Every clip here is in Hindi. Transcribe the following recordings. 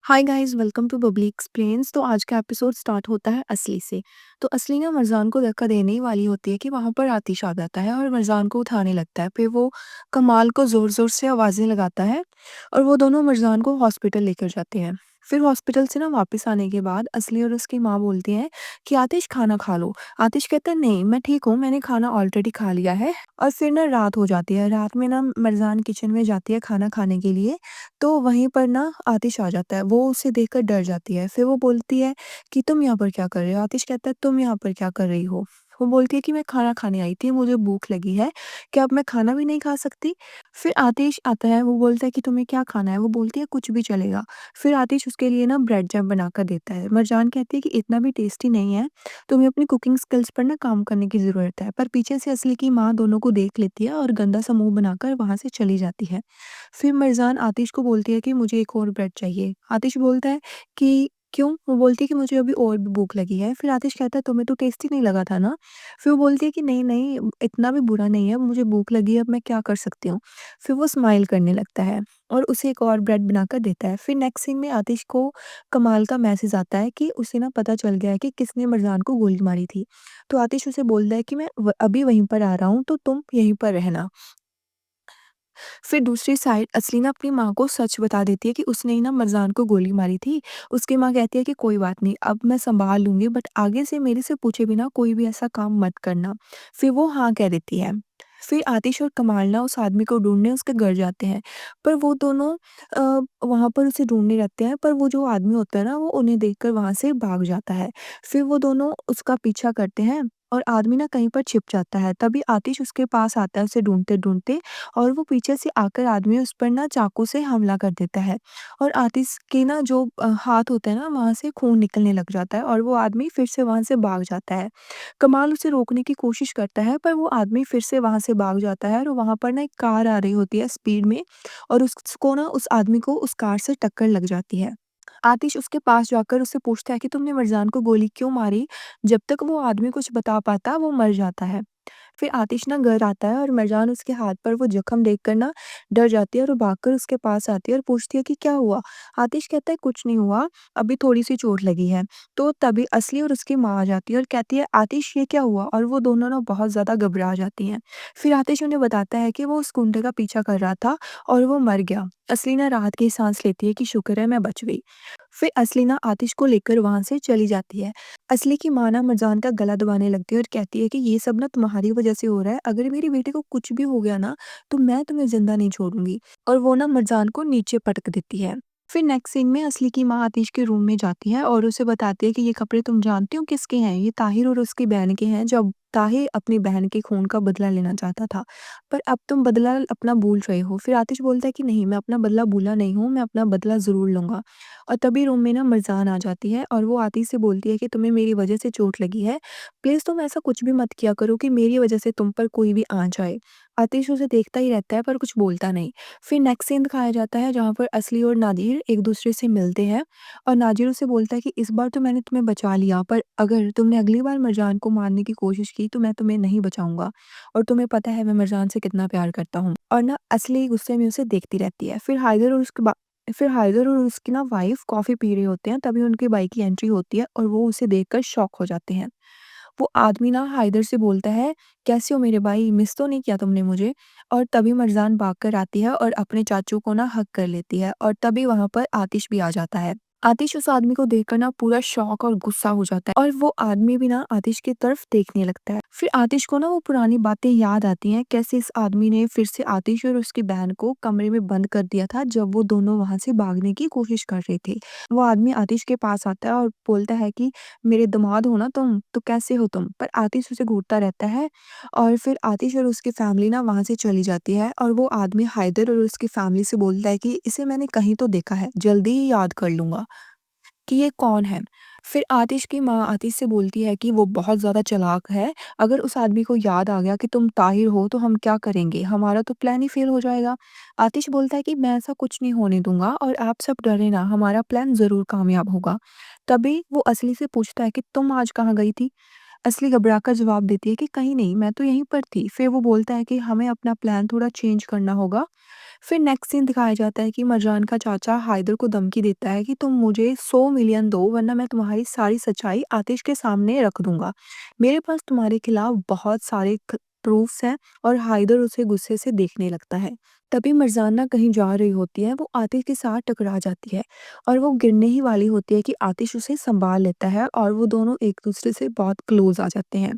Hi guys, welcome to Bubbly Explains. तो आज का एपिसोड स्टार्ट होता है असली से। तो असली ना मरजान को धक्का देने ही वाली होती है कि वहाँ पर आतिश आ जाता है और मरजान को उठाने लगता है। फिर वो कमाल को ज़ोर ज़ोर से आवाज़ें लगाता है और वो दोनों मरजान को हॉस्पिटल लेकर जाते हैं। फिर हॉस्पिटल से ना वापस आने के बाद असली और उसकी माँ बोलती हैं कि आतिश खाना खा लो। आतिश कहता है नहीं, मैं ठीक हूँ, मैंने खाना ऑलरेडी खा लिया है। और फिर ना रात हो जाती है। रात में ना मरजान किचन में जाती है खाना खाने के लिए। तो वहीं पर ना आतिश आ जाता है। वो उसे देखकर डर जाती है। फिर वो बोलती है कि तुम यहाँ पर क्या कर रहे हो? आतिश कहता है तुम यहाँ पर क्या कर रही हो? वो बोलती है कि मैं खाना खाने आई थी, मुझे भूख लगी है। क्या अब मैं खाना भी नहीं खा सकती? फिर आतिश आता है, वो बोलता है कि तुम्हें क्या खाना है? वो बोलती है कुछ भी चलेगा। फिर आतिश उसके लिए ना ब्रेड जैम बनाकर देता है। मरजान कहती है कि इतना भी टेस्टी नहीं है, तुम्हें अपनी कुकिंग स्किल्स पर ना काम करने की ज़रूरत है। पर पीछे से असली की माँ दोनों को देख लेती है और गंदा सा मुँह बनाकर वहाँ से चली जाती है। फिर मरजान आतिश को बोलती है कि मुझे एक और ब्रेड चाहिए। आतिश बोलता है कि क्यों? वो बोलती है कि मुझे अभी और भी भूख लगी है। फिर आतिश कहता है तुम्हें तो टेस्टी नहीं लगा था ना? फिर वो बोलती है कि नहीं, नहीं, इतना भी बुरा नहीं है, मुझे भूख लगी है, अब मैं क्या कर सकती हूँ? फिर वो स्माइल करने लगता है और उसे एक और ब्रेड बनाकर देता है। फिर नेक्स्ट सीन में आतिश को कमाल का मैसेज आता है कि उसे ना पता चल गया है कि किसने मरजान को गोली मारी थी। तो आतिश उसे बोलता है कि मैं अभी वहीं पर आ रहा हूँ, तो तुम यहीं पर रहना। फिर दूसरी साइड असली ना अपनी माँ को सच बता देती है कि उसने ही ना मरजान को गोली मारी थी। उसकी माँ कहती है कि कोई बात नहीं, अब मैं संभाल लूँगी, बट आगे से मेरे से पूछे बिना कोई भी ऐसा काम मत करना। फिर वो हाँ कह देती है। फिर आतिश और कमाल ना उस आदमी को ढूँढने उसके घर जाते हैं। पर वो दोनों वहाँ पर उसे ढूँढने लगते हैं, पर वो जो आदमी होता है ना, वो उन्हें देखकर वहाँ से भाग जाता है। फिर वो दोनों उसका पीछा करते हैं और आदमी ना कहीं पर छिप जाता है। तभी आतिश उसके पास आता है उसे ढूँढते-ढूँढते, और वो पीछे से आकर आदमी उस पर ना चाकू से हमला कर देता है और आतिश के ना जो हाथ होता है ना, वहाँ से खून निकलने लग जाता है और वो आदमी फिर से वहाँ से भाग जाता है। कमाल उसे रोकने की कोशिश करता है, पर वो आदमी फिर से वहाँ से भाग जाता है और वहाँ पर ना एक कार आ रही होती है स्पीड में, और उसको ना उस आदमी को उस कार से टक्कर लग जाती है। आतिश उसके पास जाकर उससे पूछता है कि तुमने मरजान को गोली क्यों मारी? जब तक वो आदमी कुछ बता पाता, वो मर जाता है। फिर आतिश ना घर आता है और मरजान उसके हाथ पर वो जख्म देखकर ना डर जाती है और वो भागकर उसके पास आती है और पूछती है कि क्या हुआ? आतिश कहता है कुछ नहीं हुआ, अभी थोड़ी सी चोट लगी है। तो तभी असली और उसकी माँ आ जाती है और कहती है आतिश ये क्या हुआ? और वो दोनों ना बहुत ज़्यादा घबरा जाती हैं। फिर आतिश उन्हें बताता है कि वो उस गुंडे का पीछा कर रहा था और वो मर गया। असली ना राहत की सांस लेती है कि शुक्र है मैं बच गई। फिर असली ना आतिश को लेकर वहाँ से चली जाती है। असली की माँ ना मरजान का गला दबाने लगती है और कहती है कि ये सब ना तुम्हारी वजह से हो रहा है। अगर मेरी बेटी को कुछ भी हो गया ना, तो मैं तुम्हें ज़िंदा नहीं छोड़ूँगी। और वो ना मरजान को नीचे पटक देती है। फिर नेक्स्ट सीन में असली की माँ आतिश के रूम में जाती है और उसे बताती है कि ये कपड़े तुम जानती हो किसके हैं? ये ताहिर और उसकी बहन के हैं। जब ताहिर अपनी बहन के खून का बदला लेना चाहता था, पर अब तुम बदला अपना भूल रहे हो। फिर आतिश बोलता है कि नहीं, मैं अपना बदला भूला नहीं हूँ, मैं अपना बदला ज़रूर लूँगा। और तभी रूम में ना मरजान आ जाती है और वो आतिश से बोलती है कि तुम्हें मेरी वजह से चोट लगी है, प्लीज़ तुम ऐसा कुछ भी मत किया करो कि मेरी वजह से तुम पर कोई भी आ जाए। आतिश उसे देखता ही रहता है पर कुछ बोलता नहीं। फिर नेक्स्ट सीन दिखाया जाता है जहाँ पर असली और नादिर एक दूसरे से मिलते हैं और नादिर उसे बोलता है कि इस बार तो मैंने तुम्हें बचा लिया, पर अगर तुमने अगली बार मरजान को मारने की कोशिश की तो मैं तुम्हें नहीं बचाऊंगा, और तुम्हें पता है मैं मरजान से कितना प्यार करता हूँ। और ना असली गुस्से में उसे देखती रहती है। फिर हाइदर और उसकी ना वाइफ कॉफ़ी पी रहे होते हैं, तभी उनके बाइक की एंट्री होती है और वो उसे देखकर शॉक हो जाते हैं। वो आदमी ना हाइदर से बोलता है, कैसे हो मेरे भाई? मिस तो नहीं किया तुमने मुझे? और तभी मरजान भागकर आती है और अपने चाचू को ना हग कर लेती है और तभी वहाँ पर आतिश भी आ जाता है। आतिश उस आदमी को देखकर ना पूरा शॉक और गुस्सा हो जाता है और वो आदमी भी ना आतिश की तरफ देखने लगता है। फिर आतिश को ना वो पुरानी बातें याद आती हैं, कैसे इस आदमी ने फिर से आतिश और उसकी बहन को कमरे में बंद कर दिया था जब वो दोनों वहां से भागने की कोशिश कर रहे थे। वो आदमी आतिश के पास आता है और बोलता है कि मेरे दामाद हो ना तुम, तो कैसे हो तुम? पर आतिश उसे घूरता रहता है और फिर आतिश और उसकी फैमिली ना वहाँ से चली जाती है और वो आदमी हाइदर और उसकी फैमिली से बोलता है कि इसे मैंने कहीं तो देखा है, जल्दी ही याद कर लूँगा कि ये कौन है। फिर आतिश की माँ आतिश से बोलती है कि वो बहुत ज़्यादा चालाक है, अगर उस आदमी को याद आ गया कि तुम ताहिर हो तो हम क्या करेंगे? हमारा तो प्लान ही फ़ेल हो जाएगा। आतिश बोलता है कि मैं ऐसा कुछ नहीं होने दूँगा और आप सब डरे ना, हमारा प्लान ज़रूर कामयाब होगा। तभी वो असली से पूछता है कि तुम आज कहाँ गई थी? असली घबराकर जवाब देती है कि कहीं नहीं, मैं तो यहीं पर थी। फिर वो बोलता है कि हमें अपना प्लान थोड़ा चेंज करना होगा। फिर नेक्स्ट सीन दिखाया जाता है कि मरजान का चाचा हाइदर को धमकी देता है कि तुम मुझे 100 मिलियन दो वरना मैं तुम्हारी सारी सच्चाई आतिश के सामने रख दूंगा। मेरे पास तुम्हारे खिलाफ बहुत सारे प्रूफ्स हैं। और हाइदर उसे गुस्से से देखने लगता है। तभी मरजाना कहीं जा रही होती है, वो आतिश के साथ टकरा जाती है और वो गिरने ही वाली होती है कि आतिश उसे संभाल लेता है और वो दोनों एक दूसरे से बहुत क्लोज आ जाते हैं।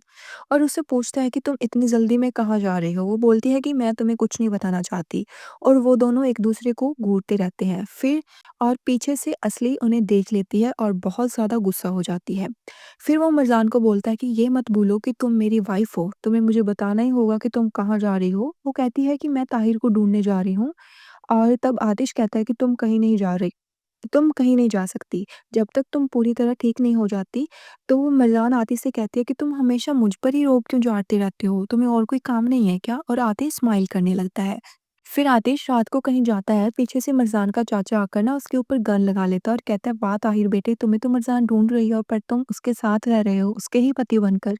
और उससे पूछता है कि तुम इतनी जल्दी में कहाँ जा रही हो? वो बोलती है कि मैं तुम्हें कुछ नहीं बताना चाहती। और वो दोनों एक दूसरे को घूरते रहते हैं। फिर और पीछे से असली उन्हें देख लेती है और बहुत ज़्यादा गुस्सा हो जाती है। फिर वो मरजान को बोलता है कि ये मत भूलो कि तुम मेरी वाइफ हो, तुम्हें मुझे बताना ही होगा कि तुम कहाँ जा रही हो। वो कहती है कि मैं ताहिर को ढूंढने जा रही हूँ। और तब आतिश कहता है कि तुम कहीं नहीं जा रही, तुम कहीं नहीं जा सकती, जब तक तुम पूरी तरह ठीक नहीं हो जाती। तो वो मरजान आतिश से कहती है कि तुम हमेशा मुझ पर ही रोब क्यों झाड़ते रहते हो? तुम्हें और कोई काम नहीं है क्या? और आतिश स्माइल करने लगता है। फिर आतिश रात को कहीं जाता है, पीछे से मरजान का चाचा आकर ना उसके ऊपर गन लगा लेता है और कहता है, वाह ताहिर बेटे, तुम्हें तो मरजान ढूँढ रही है पर तुम उसके साथ रह रहे हो, उसके ही पति बनकर।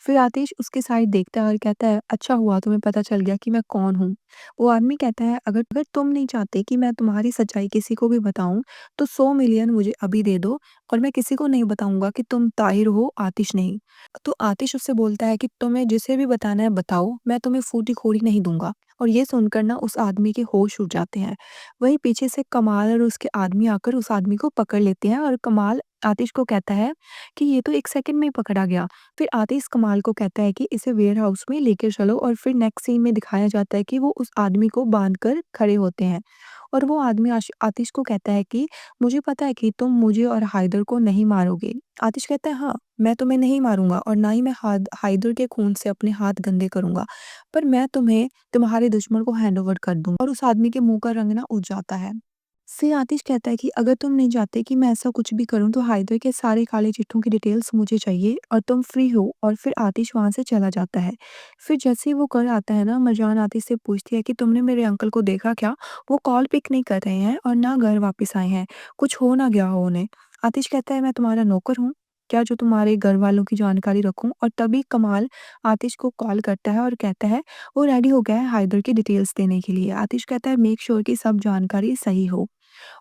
फिर आतिश उसकी साइड देखता है और कहता है, अच्छा हुआ तुम्हें पता चल गया कि मैं कौन हूँ। वो आदमी कहता है, अगर अगर तुम नहीं चाहते कि मैं तुम्हारी सच्चाई किसी को भी बताऊँ, तो 100 मिलियन मुझे अभी दे दो और मैं किसी को नहीं बताऊँगा कि तुम ताहिर हो, आतिश नहीं। तो आतिश उससे बोलता है कि तुम्हें जिसे भी बताना है बताओ, मैं तुम्हें फूटी-कोड़ी नहीं दूँगा। और ये सुनकर ना उस आदमी के होश उड़ जाते हैं। वहीं पीछे से कमाल और उसके आदमी आकर उस आदमी को पकड़ लेते हैं और कमाल आतिश को कहता है कि ये तो 1 सेकंड में ही पकड़ा गया। फिर आतिश कमाल को कहता है कि इसे वेयर हाउस में लेकर चलो और फिर नेक्स्ट सीन में दिखाया जाता है कि वो उस आदमी को बांध कर खड़े होते हैं। और वो आदमी आतिश को कहता है कि मुझे पता है कि तुम मुझे और हाइदर को नहीं मारोगे। आतिश कहता है, हाँ, मैं तुम्हें नहीं मारूंगा और ना ही मैं हाइदर के खून से अपने हाथ गंदे करूंगा, पर मैं तुम्हें तुम्हारे दुश्मन को हैंड ओवर कर दूंगा। और उस आदमी के मुंह का रंग ना उठ जाता है। फिर आतिश कहता है कि अगर तुम नहीं चाहते कि मैं ऐसा कुछ भी करूं तो हाइदर के सारे काले चिट्ठों की डिटेल्स मुझे चाहिए और तुम फ्री हो। और फिर आतिश वहां से चला जाता है। फिर जैसे ही वो घर आता है ना, मरजान आतिश से पूछती है कि तुमने मेरे अंकल को देखा क्या? वो कॉल पिक नहीं कर रहे हैं और ना घर वापस आए हैं, कुछ हो ना गया हो उन्हें। आतिश कहता है, मैं तुम्हारा नौकर हूँ क्या जो तुम्हारे घर वालों की जानकारी रखूं? और तभी कमाल आतिश को कॉल करता है और कहता है वो रेडी हो गया है हाइदर की डिटेल्स देने के लिए। आतिश कहता है, मेक श्योर कि सब जानकारी सही हो।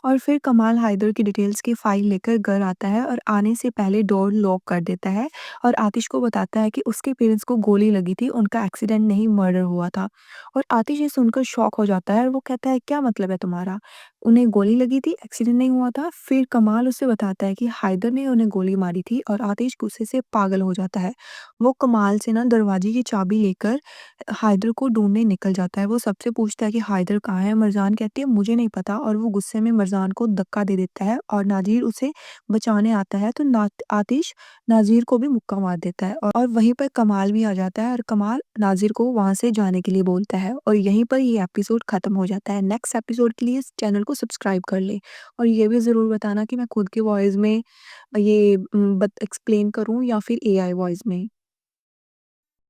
और फिर कमाल हाइदर की डिटेल्स की फाइल लेकर घर आता है और आने से पहले डोर लॉक कर देता है और आतिश को बताता है कि उसके पेरेंट्स को गोली लगी थी, उनका एक्सीडेंट नहीं मर्डर हुआ था। और आतिश ये सुनकर शॉक हो जाता है और वो कहता है, क्या मतलब है तुम्हारा? उन्हें गोली लगी थी, एक्सीडेंट नहीं हुआ था? फिर कमाल उसे बताता है कि हाइदर ने उन्हें गोली मारी थी और आतिश गुस्से से पागल हो जाता है। वो कमाल से ना दरवाजे की चाबी लेकर हाइदर को ढूँढने निकल जाता है। वो सबसे पूछता है कि हाइदर कहाँ है? मरजान कहती है, मुझे नहीं पता। और वो गुस्से में मरजान को धक्का दे देता है और नाज़िर उसे बचाने आता है तो आतिश नाज़िर को भी मुक्का मार देता है और वहीं पर कमाल भी आ जाता है और कमाल नाज़िर को वहाँ से जाने के लिए बोलता है और यहीं पर ये एपिसोड खत्म हो जाता है। नेक्स्ट एपिसोड के लिए इस चैनल को सब्सक्राइब कर लें और ये भी ज़रूर बताना कि मैं खुद की वॉइस में ये एक्सप्लेन करूँ या फिर एआई वॉइस में।